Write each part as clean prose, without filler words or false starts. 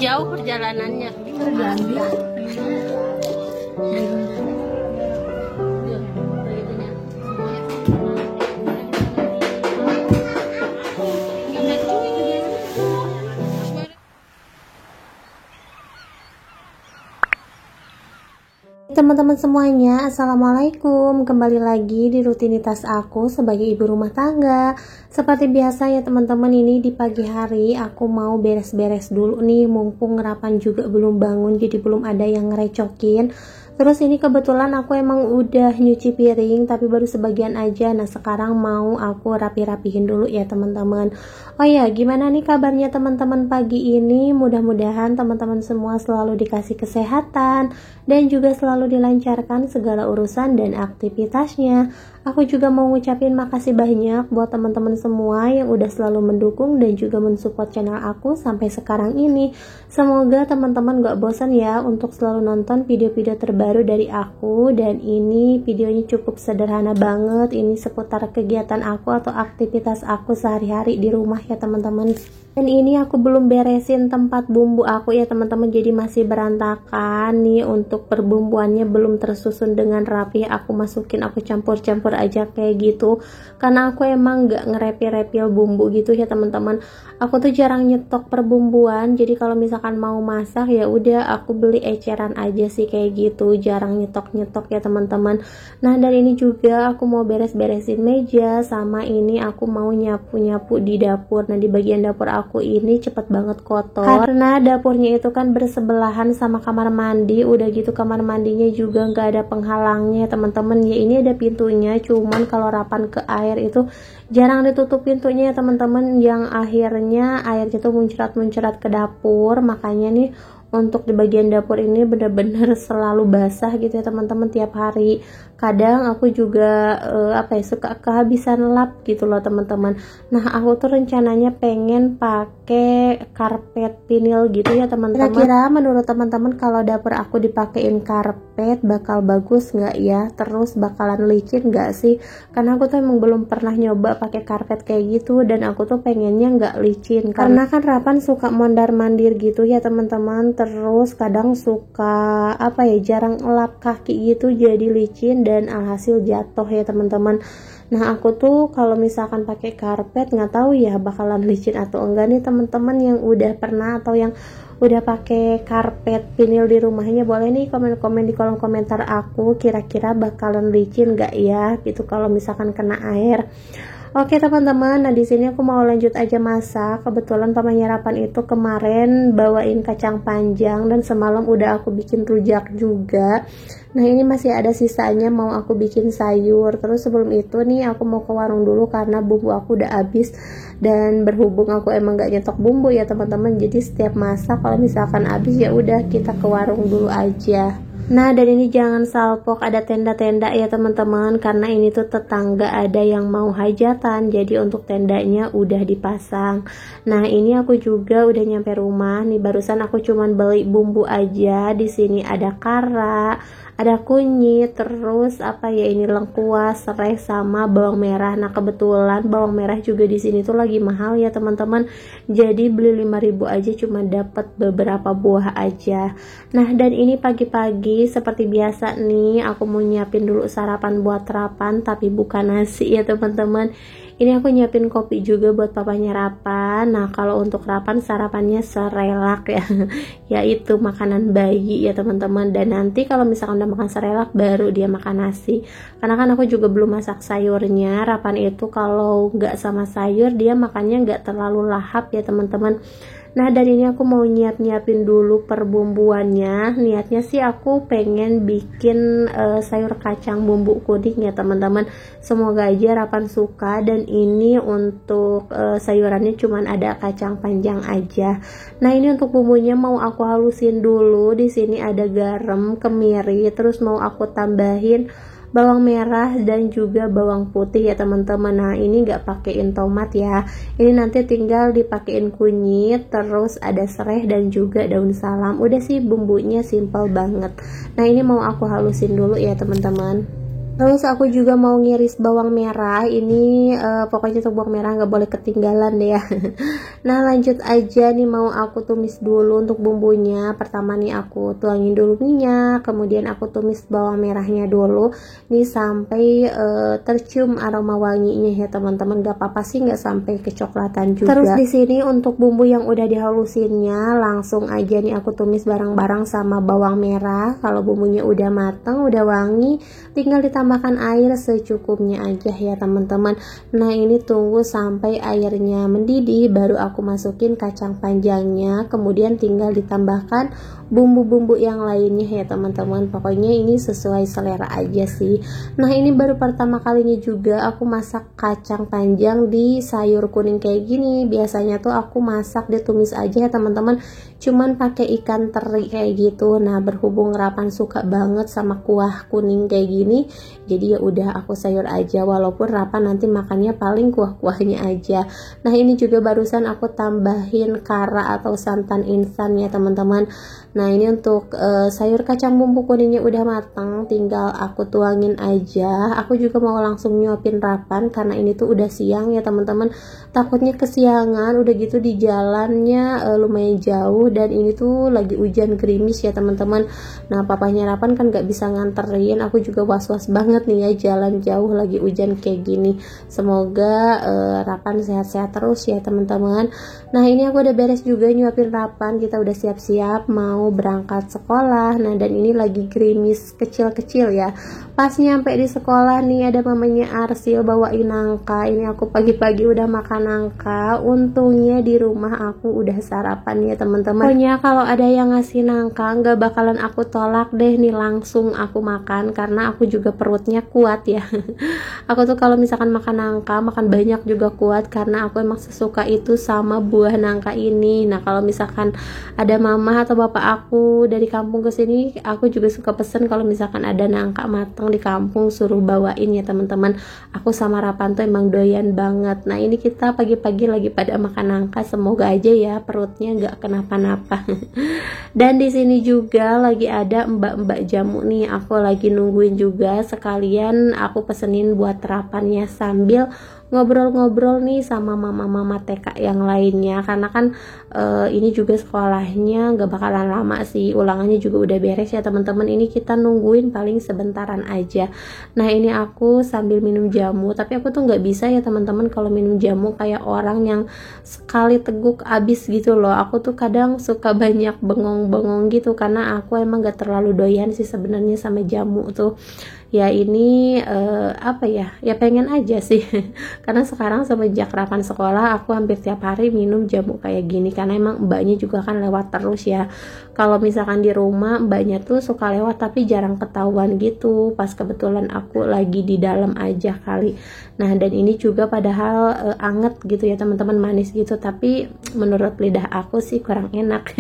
jauh perjalanannya. Teman-teman semuanya, assalamualaikum. Kembali lagi di rutinitas aku sebagai ibu rumah tangga. Seperti biasa ya teman-teman, ini di pagi hari aku mau beres-beres dulu nih, mumpung ngerapan juga belum bangun, jadi belum ada yang ngerecokin. Terus ini kebetulan aku emang udah nyuci piring tapi baru sebagian aja. Nah sekarang mau aku rapi-rapihin dulu ya teman-teman. Oh ya, gimana nih kabarnya teman-teman pagi ini? Mudah-mudahan teman-teman semua selalu dikasih kesehatan dan juga selalu dilancarkan segala urusan dan aktivitasnya. Aku juga mau ngucapin makasih banyak buat teman-teman semua yang udah selalu mendukung dan juga mensupport channel aku sampai sekarang ini. Semoga teman-teman gak bosan ya untuk selalu nonton video-video terbaru dari aku. Dan ini videonya cukup sederhana banget, ini seputar kegiatan aku atau aktivitas aku sehari-hari di rumah ya teman-teman. Dan ini aku belum beresin tempat bumbu aku ya teman-teman, jadi masih berantakan nih. Untuk perbumbuannya belum tersusun dengan rapi, aku masukin, aku campur-campur aja kayak gitu karena aku emang gak ngerepil-repil bumbu gitu ya teman-teman. Aku tuh jarang nyetok perbumbuan, jadi kalau misalkan mau masak ya udah aku beli eceran aja sih kayak gitu, jarang nyetok-nyetok ya teman-teman. Nah dan ini juga aku mau beres-beresin meja, sama ini aku mau nyapu-nyapu di dapur. Nah di bagian dapur aku ini cepet banget kotor karena dapurnya itu kan bersebelahan sama kamar mandi. Udah gitu kamar mandinya juga nggak ada penghalangnya teman-teman ya, ini ada pintunya, cuman kalau rapan ke air itu jarang ditutup pintunya ya teman-teman, yang akhirnya airnya tuh muncrat-muncrat ke dapur. Makanya nih untuk di bagian dapur ini bener-bener selalu basah gitu ya teman-teman tiap hari. Kadang aku juga suka kehabisan lap gitu loh teman-teman. Nah aku tuh rencananya pengen pakai karpet vinil gitu ya teman-teman. Kira-kira menurut teman-teman kalau dapur aku dipakein karpet bakal bagus nggak ya? Terus bakalan licin nggak sih? Karena aku tuh emang belum pernah nyoba pakai karpet kayak gitu, dan aku tuh pengennya nggak licin karena kan rapan suka mondar-mandir gitu ya teman-teman. Terus kadang suka jarang lap kaki gitu jadi licin dan alhasil jatuh ya teman-teman. Nah aku tuh kalau misalkan pakai karpet nggak tahu ya bakalan licin atau enggak nih teman-teman. Yang udah pernah atau yang udah pakai karpet vinil di rumahnya boleh nih komen-komen di kolom komentar aku, kira-kira bakalan licin nggak ya gitu kalau misalkan kena air. Oke teman-teman, nah di sini aku mau lanjut aja masak. Kebetulan papanya Rapan itu kemarin bawain kacang panjang dan semalam udah aku bikin rujak juga. Nah ini masih ada sisanya, mau aku bikin sayur. Terus sebelum itu nih aku mau ke warung dulu karena bumbu aku udah habis. Dan berhubung aku emang gak nyetok bumbu ya teman-teman, jadi setiap masak kalau misalkan habis ya udah kita ke warung dulu aja. Nah dan ini jangan salpok ada tenda-tenda ya teman-teman, karena ini tuh tetangga ada yang mau hajatan, jadi untuk tendanya udah dipasang. Nah ini aku juga udah nyampe rumah nih, barusan aku cuman beli bumbu aja. Di sini ada kara, ada kunyit, terus ini lengkuas, serai, sama bawang merah. Nah kebetulan bawang merah juga di sini tuh lagi mahal ya teman-teman, jadi beli 5.000 aja cuma dapat beberapa buah aja. Nah dan ini pagi-pagi seperti biasa nih aku mau nyiapin dulu sarapan buat Rapan, tapi bukan nasi ya teman-teman. Ini aku nyiapin kopi juga buat papanya Rapan. Nah kalau untuk Rapan sarapannya serelak ya yaitu makanan bayi ya teman-teman. Dan nanti kalau misalkan udah makan serelak baru dia makan nasi, karena kan aku juga belum masak sayurnya. Rapan itu kalau nggak sama sayur dia makannya nggak terlalu lahap ya teman-teman. Nah dari ini aku mau nyiapin dulu perbumbuannya. Niatnya sih aku pengen bikin sayur kacang bumbu kuning ya teman-teman. Semoga aja Rapan suka. Dan ini untuk sayurannya cuman ada kacang panjang aja. Nah ini untuk bumbunya mau aku halusin dulu. Di sini ada garam, kemiri, terus mau aku tambahin bawang merah dan juga bawang putih ya teman-teman. Nah ini nggak pakein tomat ya, ini nanti tinggal dipakein kunyit, terus ada serai dan juga daun salam. Udah sih bumbunya simple banget. Nah ini mau aku halusin dulu ya teman-teman. Terus aku juga mau ngiris bawang merah. Ini pokoknya untuk bawang merah nggak boleh ketinggalan deh ya. Nah lanjut aja nih, mau aku tumis dulu untuk bumbunya. Pertama nih aku tuangin dulu minyak, kemudian aku tumis bawang merahnya dulu nih sampai tercium aroma wanginya ya teman-teman. Gak apa-apa sih nggak sampai kecoklatan juga. Terus di sini untuk bumbu yang udah dihalusinnya langsung aja nih aku tumis bareng-bareng sama bawang merah. Kalau bumbunya udah mateng, udah wangi, tinggal ditambahkan air secukupnya aja ya teman-teman. Nah ini tunggu sampai airnya mendidih, baru aku masukin kacang panjangnya, kemudian tinggal ditambahkan bumbu-bumbu yang lainnya ya teman-teman. Pokoknya ini sesuai selera aja sih. Nah ini baru pertama kalinya juga aku masak kacang panjang di sayur kuning kayak gini. Biasanya tuh aku masak ditumis aja ya teman-teman, cuman pakai ikan teri kayak gitu. Nah berhubung Rapan suka banget sama kuah kuning kayak gini, jadi ya udah aku sayur aja, walaupun Rapan nanti makannya paling kuah-kuahnya aja. Nah ini juga barusan aku tambahin kara atau santan instan ya teman-teman. Nah ini untuk sayur kacang bumbu kuningnya udah matang, tinggal aku tuangin aja. Aku juga mau langsung nyuapin Rapan karena ini tuh udah siang ya teman-teman, takutnya kesiangan. Udah gitu di jalannya lumayan jauh dan ini tuh lagi hujan gerimis ya teman-teman. Nah papanya Rapan kan gak bisa nganterin, aku juga was-was banget nih ya jalan jauh lagi hujan kayak gini. Semoga Rapan sehat-sehat terus ya teman-teman. Nah ini aku udah beres juga nyuapin Rapan, kita udah siap-siap mau berangkat sekolah. Nah dan ini lagi gerimis kecil-kecil ya. Pas nyampe di sekolah nih ada mamanya Arsil bawain nangka. Ini aku pagi-pagi udah makan nangka. Untungnya di rumah aku udah sarapan ya teman-teman. Pokoknya kalau ada yang ngasih nangka nggak bakalan aku tolak deh nih, langsung aku makan karena aku juga perutnya kuat ya. Aku tuh kalau misalkan makan nangka, makan banyak juga kuat karena aku emang sesuka itu sama buah nangka ini. Nah kalau misalkan ada mama atau bapak aku dari kampung ke sini, aku juga suka pesen kalau misalkan ada nangka matang di kampung suruh bawain ya teman-teman. Aku sama Rapan tuh emang doyan banget. Nah ini kita pagi-pagi lagi pada makan nangka, semoga aja ya perutnya nggak kenapa-napa. Dan di sini juga lagi ada mbak-mbak jamu nih, aku lagi nungguin juga, sekalian aku pesenin buat Rapannya sambil ngobrol-ngobrol nih sama mama-mama TK yang lainnya, karena kan ini juga sekolahnya gak bakalan lama sih, ulangannya juga udah beres ya teman-teman. Ini kita nungguin paling sebentaran aja. Nah ini aku sambil minum jamu, tapi aku tuh nggak bisa ya teman-teman kalau minum jamu kayak orang yang sekali teguk abis gitu loh. Aku tuh kadang suka banyak bengong-bengong gitu karena aku emang gak terlalu doyan sih sebenarnya sama jamu tuh. Ya ini apa ya pengen aja sih. Karena sekarang semenjak Rapan sekolah aku hampir tiap hari minum jamu kayak gini, karena emang mbaknya juga kan lewat terus ya. Kalau misalkan di rumah mbaknya tuh suka lewat tapi jarang ketahuan gitu, pas kebetulan aku lagi di dalam aja kali. Nah dan ini juga padahal anget gitu ya teman-teman, manis gitu, tapi menurut lidah aku sih kurang enak.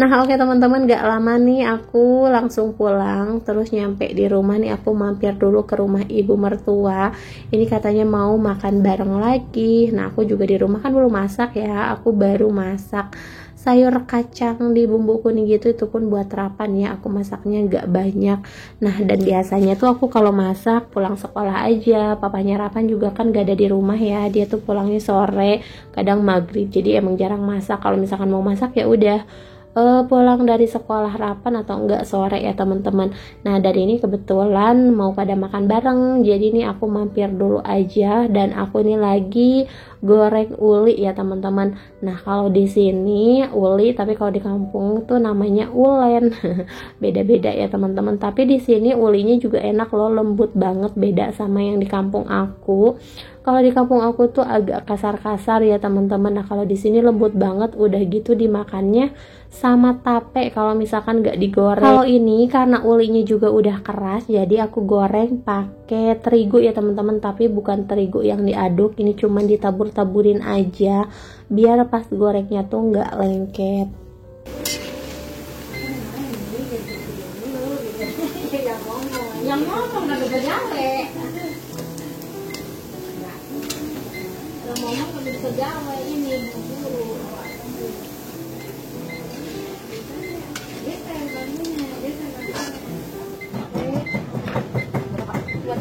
Nah oke teman-teman, gak lama nih aku langsung pulang. Terus nyampe di rumah nih aku mampir dulu ke rumah ibu mertua. Ini katanya mau makan bareng lagi. Nah aku juga di rumah kan belum masak ya, aku baru masak sayur kacang di bumbu kuning gitu, itu pun buat Rapan ya, aku masaknya gak banyak. Nah dan biasanya tuh aku kalau masak pulang sekolah aja. Papanya Rapan juga kan gak ada di rumah ya, dia tuh pulangnya sore kadang maghrib, jadi emang jarang masak. Kalau misalkan mau masak ya udah pulang dari sekolah Rapan atau enggak sore ya teman-teman. Nah dari ini kebetulan mau pada makan bareng, jadi ini aku mampir dulu aja. Dan aku ini lagi goreng uli ya teman-teman. Nah kalau di sini uli, tapi kalau di kampung tuh namanya ulen. Beda-beda ya teman-teman, tapi di sini ulinya juga enak loh, lembut banget, beda sama yang di kampung aku. Kalau di kampung aku tuh agak kasar-kasar ya teman-teman. Nah kalau di sini lembut banget, udah gitu dimakannya sama tape kalau misalkan nggak digoreng. Kalau ini karena ulinya juga udah keras, jadi aku goreng pakai terigu ya teman-teman, tapi bukan terigu yang diaduk, ini cuman ditabur-taburin aja biar pas gorengnya tuh nggak lengket. Yang ngomong nggak beda-beda. Ngomong kalau bisa Jawa ini buru.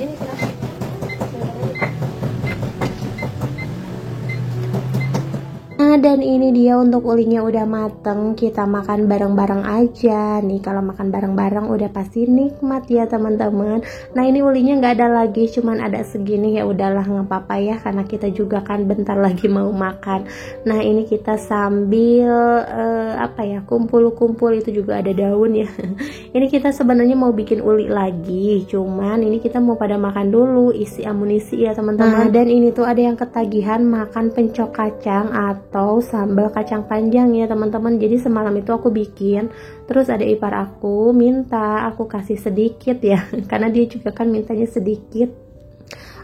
Ini kenapa? Nah, dan ini dia untuk ulinya udah mateng, kita makan bareng-bareng aja nih. Kalau makan bareng-bareng udah pasti nikmat ya teman-teman. Nah, ini ulinya nggak ada lagi, cuman ada segini, ya udahlah nggak apa-apa ya, karena kita juga kan bentar lagi mau makan. Nah, ini kita sambil apa ya, kumpul-kumpul, itu juga ada daun ya. Ini kita sebenarnya mau bikin uli lagi, cuman ini kita mau pada makan dulu, isi amunisi ya teman-teman. Nah, dan ini tuh ada yang ketagihan makan pencok kacang atau sambal kacang panjang ya teman-teman. Jadi semalam itu aku bikin, terus ada ipar aku minta aku kasih sedikit ya, karena dia juga kan mintanya sedikit.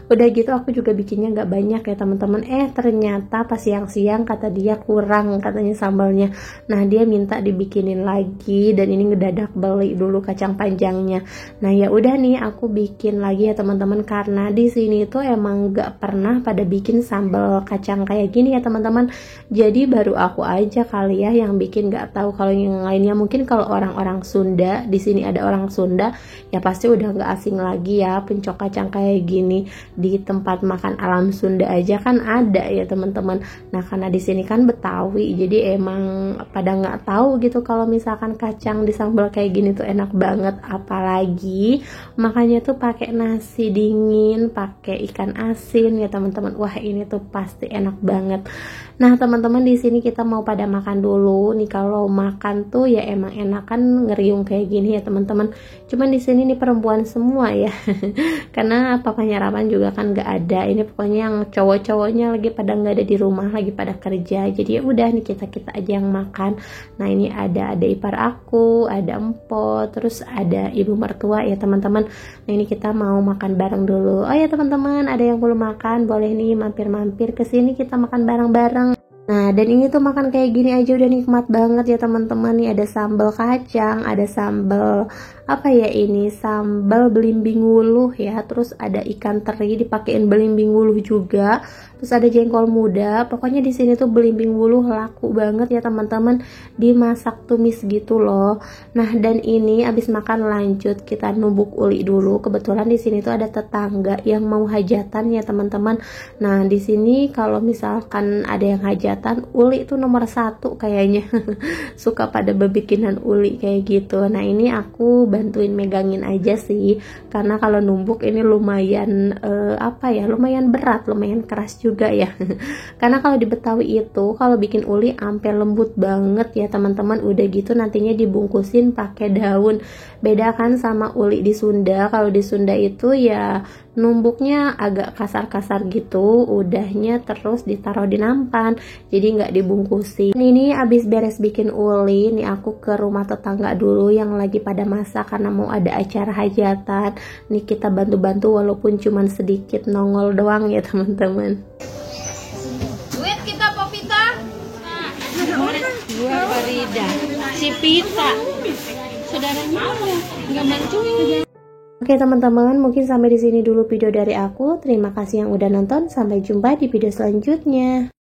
Udah gitu aku juga bikinnya nggak banyak ya teman-teman. Ternyata pas siang-siang kata dia kurang katanya sambalnya. Nah, dia minta dibikinin lagi, dan ini ngedadak beli dulu kacang panjangnya. Nah, ya udah nih aku bikin lagi ya teman-teman, karena di sini tuh emang nggak pernah pada bikin sambal kacang kayak gini ya teman-teman. Jadi baru aku aja kali ya yang bikin, nggak tahu kalau yang lainnya. Mungkin kalau orang-orang Sunda, di sini ada orang Sunda, ya pasti udah nggak asing lagi ya pencok kacang kayak gini. Di tempat makan alam Sunda aja kan ada ya teman-teman. Nah, karena di sini kan Betawi, jadi emang pada nggak tahu gitu kalau misalkan kacang disambal kayak gini tuh enak banget. Apalagi makannya tuh pakai nasi dingin, pakai ikan asin ya teman-teman. Wah, ini tuh pasti enak banget. Nah, teman-teman, di sini kita mau pada makan dulu nih. Kalau makan tuh ya emang enakan ngeriung kayak gini ya teman-teman. Cuman di sini nih perempuan semua ya. Karena papanya Raman juga kan nggak ada. Ini pokoknya yang cowok-cowoknya lagi pada nggak ada di rumah, lagi pada kerja. Jadi ya udah nih kita aja yang makan. Nah, ini ada ipar aku, ada empot, terus ada ibu mertua ya teman-teman. Nah, ini kita mau makan bareng dulu. Oh ya teman-teman, ada yang belum makan boleh nih mampir-mampir ke sini, kita makan bareng-bareng. Nah, dan ini tuh makan kayak gini aja udah nikmat banget ya teman-teman. Nih ada sambal kacang, ada sambal apa ya ini, sambal belimbing wuluh ya, terus ada ikan teri dipakein belimbing wuluh juga, terus ada jengkol muda. Pokoknya di sini tuh belimbing wuluh laku banget ya teman-teman, dimasak tumis gitu loh. Nah, dan ini abis makan lanjut kita numbuk uli dulu. Kebetulan di sini tuh ada tetangga yang mau hajatan ya teman-teman. Nah, di sini kalau misalkan ada yang hajatan, uli tuh nomor 1 kayaknya. Suka pada bebikinan uli kayak gitu. Nah, ini aku bantuin megangin aja sih, karena kalau numbuk ini lumayan apa ya, lumayan berat, lumayan keras juga ya. Karena kalau di Betawi itu kalau bikin uli ampe lembut banget ya teman-teman. Udah gitu nantinya dibungkusin pakai daun. Beda kan sama uli di Sunda. Kalau di Sunda itu ya numbuknya agak kasar-kasar gitu, udahnya terus ditaruh di nampan, jadi nggak dibungkusin. Ini abis beres bikin uli nih, aku ke rumah tetangga dulu yang lagi pada masak karena mau ada acara hajatan. Nih kita bantu-bantu walaupun cuman sedikit nongol doang ya teman-teman. Duit kita Popita. Gua Farida, si Pita, saudaranya nggak bantuin. Oke teman-teman, mungkin sampai di sini dulu video dari aku. Terima kasih yang udah nonton. Sampai jumpa di video selanjutnya.